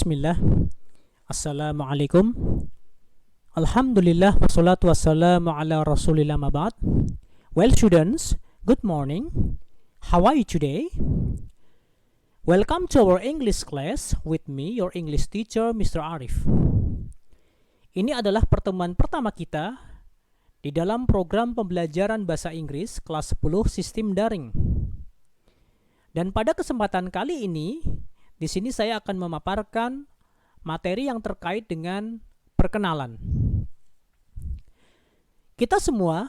Bismillah. Assalamualaikum. Alhamdulillah wassalatu wassalamu ala rasulillah mabad. Well students, good morning. How are you today? Welcome to our English class with me, your English teacher, Mr. Arif. Ini adalah pertemuan pertama kita di dalam program pembelajaran bahasa Inggris kelas 10 sistem daring. Dan pada kesempatan kali ini, di sini saya akan memaparkan materi yang terkait dengan perkenalan. Kita semua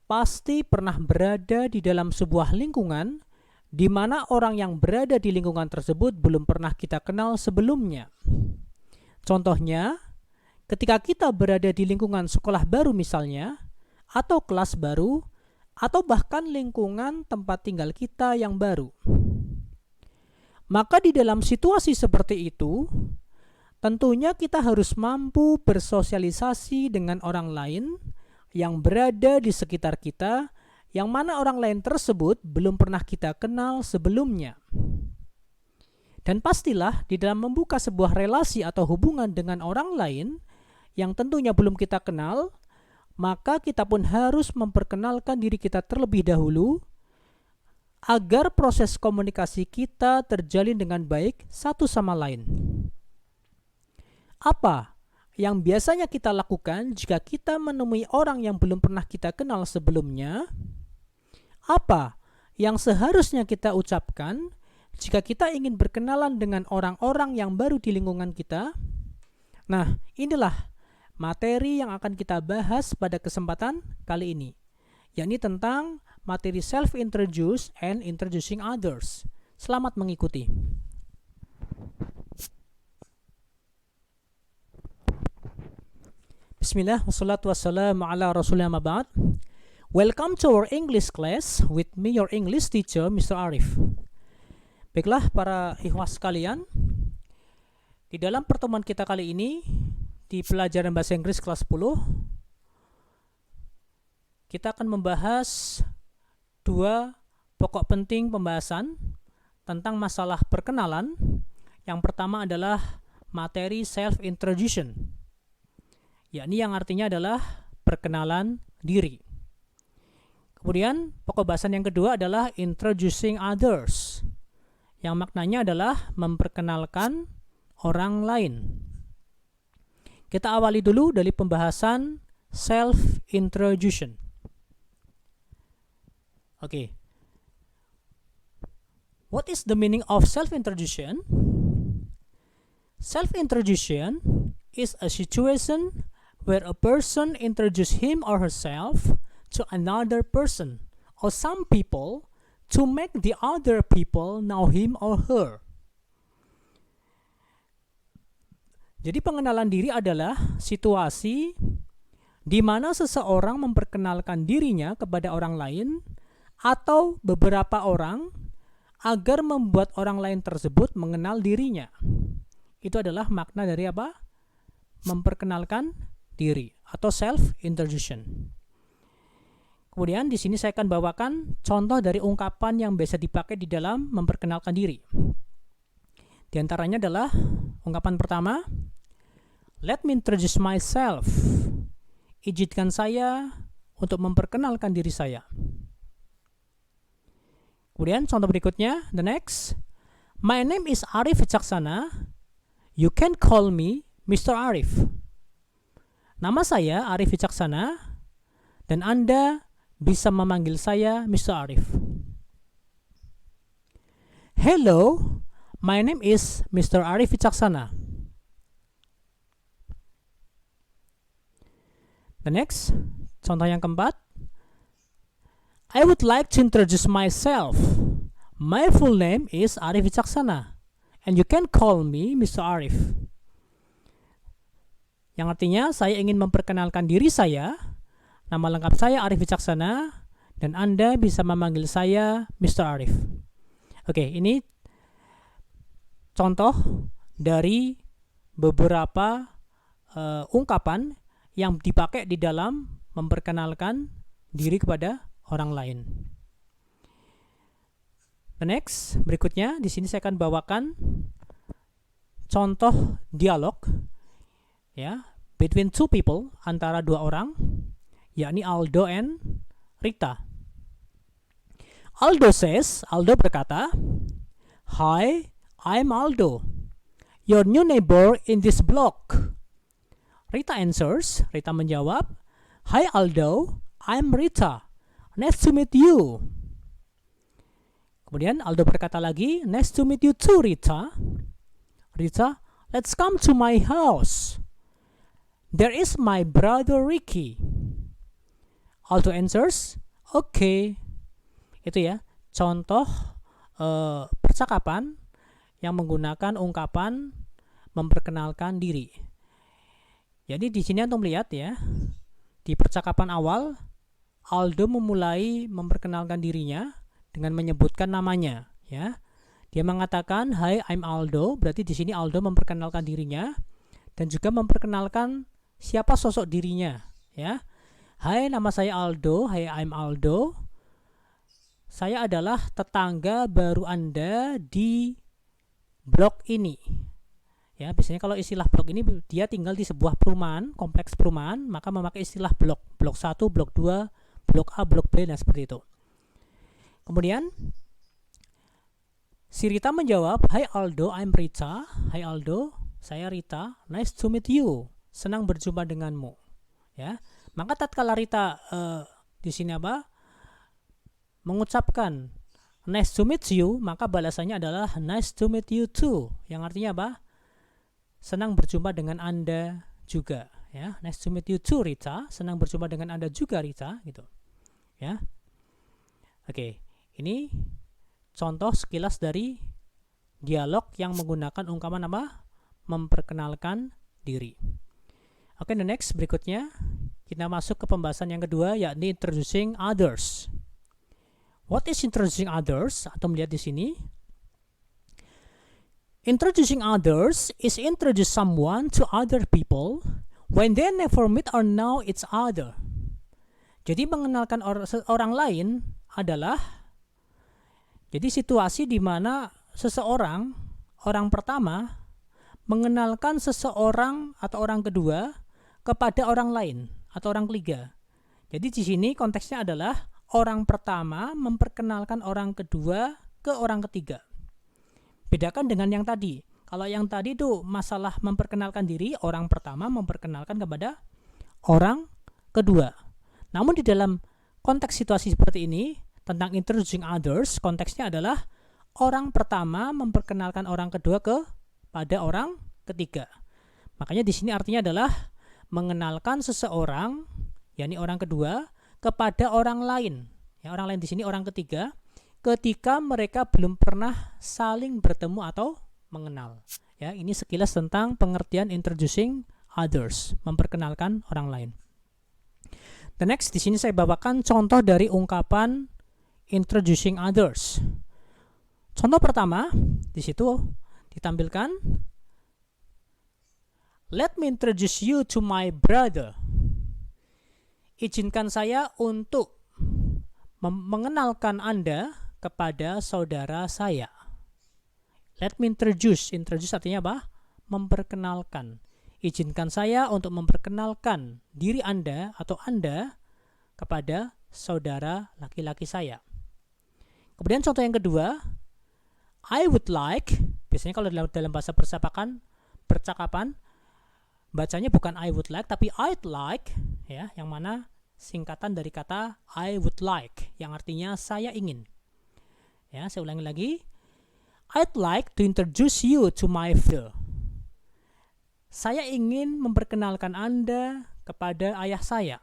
pasti pernah berada di dalam sebuah lingkungan di mana orang yang berada di lingkungan tersebut belum pernah kita kenal sebelumnya. Contohnya, ketika kita berada di lingkungan sekolah baru misalnya, atau kelas baru, atau bahkan lingkungan tempat tinggal kita yang baru. Maka di dalam situasi seperti itu, tentunya kita harus mampu bersosialisasi dengan orang lain yang berada di sekitar kita, yang mana orang lain tersebut belum pernah kita kenal sebelumnya. Dan pastilah di dalam membuka sebuah relasi atau hubungan dengan orang lain yang tentunya belum kita kenal, maka kita pun harus memperkenalkan diri kita terlebih dahulu agar proses komunikasi kita terjalin dengan baik satu sama lain. Apa yang biasanya kita lakukan jika kita menemui orang yang belum pernah kita kenal sebelumnya? Apa yang seharusnya kita ucapkan jika kita ingin berkenalan dengan orang-orang yang baru di lingkungan kita? Nah, inilah materi yang akan kita bahas pada kesempatan kali ini, yakni tentang materi self-introduce and introducing others. Selamat mengikuti. Bismillah, wassalatu wassalamu ala rasulillah mabad. Welcome to our English class with me, your English teacher, Mr. Arif. Baiklah para ikhwah sekalian, di dalam pertemuan kita kali ini, di pelajaran bahasa Inggris kelas 10, kita akan membahas dua pokok penting pembahasan tentang masalah perkenalan. Yang pertama adalah materi self-introduction, yakni yang artinya adalah perkenalan diri. Kemudian pokok bahasan yang kedua adalah introducing others, yang maknanya adalah memperkenalkan orang lain. Kita awali dulu dari pembahasan self-introduction. Okay. What is the meaning of self-introduction? Self-introduction is a situation where a person introduces him or herself to another person or some people to make the other people know him or her. Jadi pengenalan diri adalah situasi di mana seseorang memperkenalkan dirinya kepada orang lain atau beberapa orang agar membuat orang lain tersebut mengenal dirinya. Itu adalah makna dari apa? Memperkenalkan diri atau self-introduction. Kemudian di sini saya akan bawakan contoh dari ungkapan yang biasa dipakai di dalam memperkenalkan diri. Di antaranya adalah ungkapan pertama, let me introduce myself. Izinkan saya untuk memperkenalkan diri saya. Kemudian contoh berikutnya, the next, my name is Arif Wicaksana. You can call me Mr. Arif. Nama saya Arif Wicaksana dan Anda bisa memanggil saya Mr. Arif. Hello, my name is Mr. Arif Wicaksana. The next, contoh yang keempat, I would like to introduce myself. My full name is Arif Wicaksana, and you can call me Mr. Arif. Yang artinya, saya ingin memperkenalkan diri saya. Nama lengkap saya Arif Wicaksana, dan Anda bisa memanggil saya Mr. Arif. Oke, ini contoh dari beberapa ungkapan yang dipakai di dalam memperkenalkan diri kepada orang lain. The next, berikutnya di sini saya akan bawakan contoh dialog ya between two people, antara dua orang, yakni Aldo and Rita. Aldo berkata, "Hi, I'm Aldo, your new neighbor in this block." Rita menjawab, "Hi Aldo, I'm Rita, nice to meet you." Kemudian Aldo berkata lagi, "Nice to meet you too, Rita." Rita, "Let's come to my house. There is my brother Ricky." Aldo answers, "Okay." Itu ya, contoh percakapan yang menggunakan ungkapan memperkenalkan diri. Jadi di sini Anda melihat ya, di percakapan awal Aldo memulai memperkenalkan dirinya dengan menyebutkan namanya ya. Dia mengatakan, "Hi, I'm Aldo." Berarti di sini Aldo memperkenalkan dirinya dan juga memperkenalkan siapa sosok dirinya ya. "Hai, nama saya Aldo. Hi, I'm Aldo. Saya adalah tetangga baru Anda di blok ini." Ya, biasanya kalau istilah blok ini dia tinggal di sebuah perumahan, kompleks perumahan, maka memakai istilah blok. Blok 1, blok 2, blok A, blok B, dan seperti itu. Kemudian si Rita menjawab, "Hai Aldo, I'm Rita." "Hai Aldo, saya Rita. Nice to meet you." Senang berjumpa denganmu. Ya. Maka tatkala Rita di sini mengucapkan nice to meet you, maka balasannya adalah nice to meet you too, yang artinya apa? Senang berjumpa dengan Anda juga, ya. Nice to meet you too, Rita. Senang berjumpa dengan Anda juga, Rita, gitu. Ya. Oke, ini contoh sekilas dari dialog yang menggunakan ungkapan apa? Memperkenalkan diri. Oke, the next berikutnya kita masuk ke pembahasan yang kedua, yakni introducing others. What is introducing others? Atau melihat di sini. Introducing others is introduce someone to other people when they never meet or know each other. Jadi mengenalkan orang lain adalah jadi situasi di mana seseorang, orang pertama, mengenalkan seseorang atau orang kedua kepada orang lain atau orang ketiga. Jadi di sini konteksnya adalah orang pertama memperkenalkan orang kedua ke orang ketiga. Bedakan dengan yang tadi. Kalau yang tadi itu masalah memperkenalkan diri, orang pertama memperkenalkan kepada orang kedua. Namun di dalam konteks situasi seperti ini, tentang introducing others, konteksnya adalah orang pertama memperkenalkan orang kedua kepada orang ketiga. Makanya di sini artinya adalah mengenalkan seseorang, yakni orang kedua, kepada orang lain. Ya, orang lain di sini orang ketiga, ketika mereka belum pernah saling bertemu atau mengenal. Ya, ini sekilas tentang pengertian introducing others, memperkenalkan orang lain. The next, di sini saya bawakan contoh dari ungkapan introducing others. Contoh pertama, di situ ditampilkan, "Let me introduce you to my brother." Izinkan saya untuk mengenalkan Anda kepada saudara saya. Let me introduce. Introduce artinya apa? Memperkenalkan. Izinkan saya untuk memperkenalkan diri Anda atau Anda kepada saudara laki-laki saya. Kemudian contoh yang kedua, I would like. Biasanya kalau dalam bahasa percakapan bacanya bukan I would like tapi I'd like, ya, yang mana singkatan dari kata I would like, yang artinya saya ingin. Ya, saya ulangi lagi. I'd like to introduce you to my father. Saya ingin memperkenalkan Anda kepada ayah saya.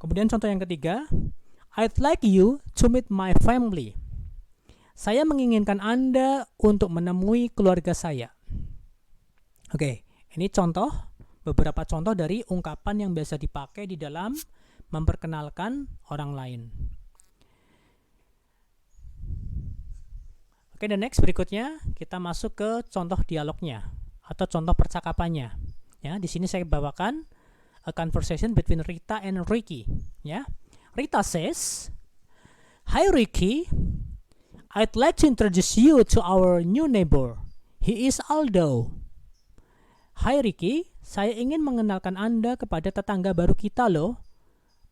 Kemudian contoh yang ketiga, I'd like you to meet my family. Saya menginginkan Anda untuk menemui keluarga saya. Oke, ini beberapa contoh dari ungkapan yang biasa dipakai di dalam memperkenalkan orang lain. Oke, the next berikutnya kita masuk ke contoh dialognya atau contoh percakapannya. Ya, di sini saya bawakan a conversation between Rita and Ricky. Ya, Rita says, "Hi Ricky, I'd like to introduce you to our new neighbor. He is Aldo. Hai Ricky, saya ingin mengenalkan Anda kepada tetangga baru kita loh.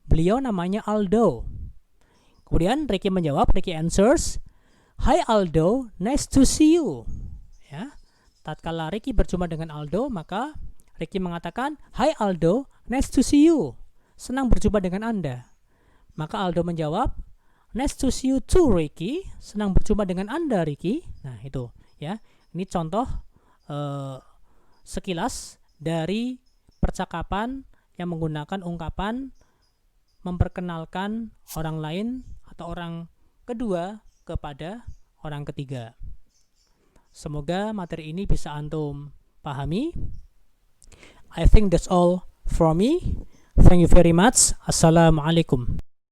Beliau namanya Aldo. Kemudian Ricky menjawab, Ricky answers, Hi Aldo, nice to see you. Ya, tatkala Ricky berjumpa dengan Aldo, maka Ricky mengatakan, Hi Aldo, nice to see you. Senang berjumpa dengan Anda. Maka Aldo menjawab, Nice to see you too, Ricky. Senang berjumpa dengan Anda, Ricky. Nah, itu ya. Ini contoh sekilas dari percakapan yang menggunakan ungkapan memperkenalkan orang lain atau orang kedua kepada orang ketiga. Semoga materi ini bisa antum pahami. I think that's all from me. Thank you very much. Assalamualaikum.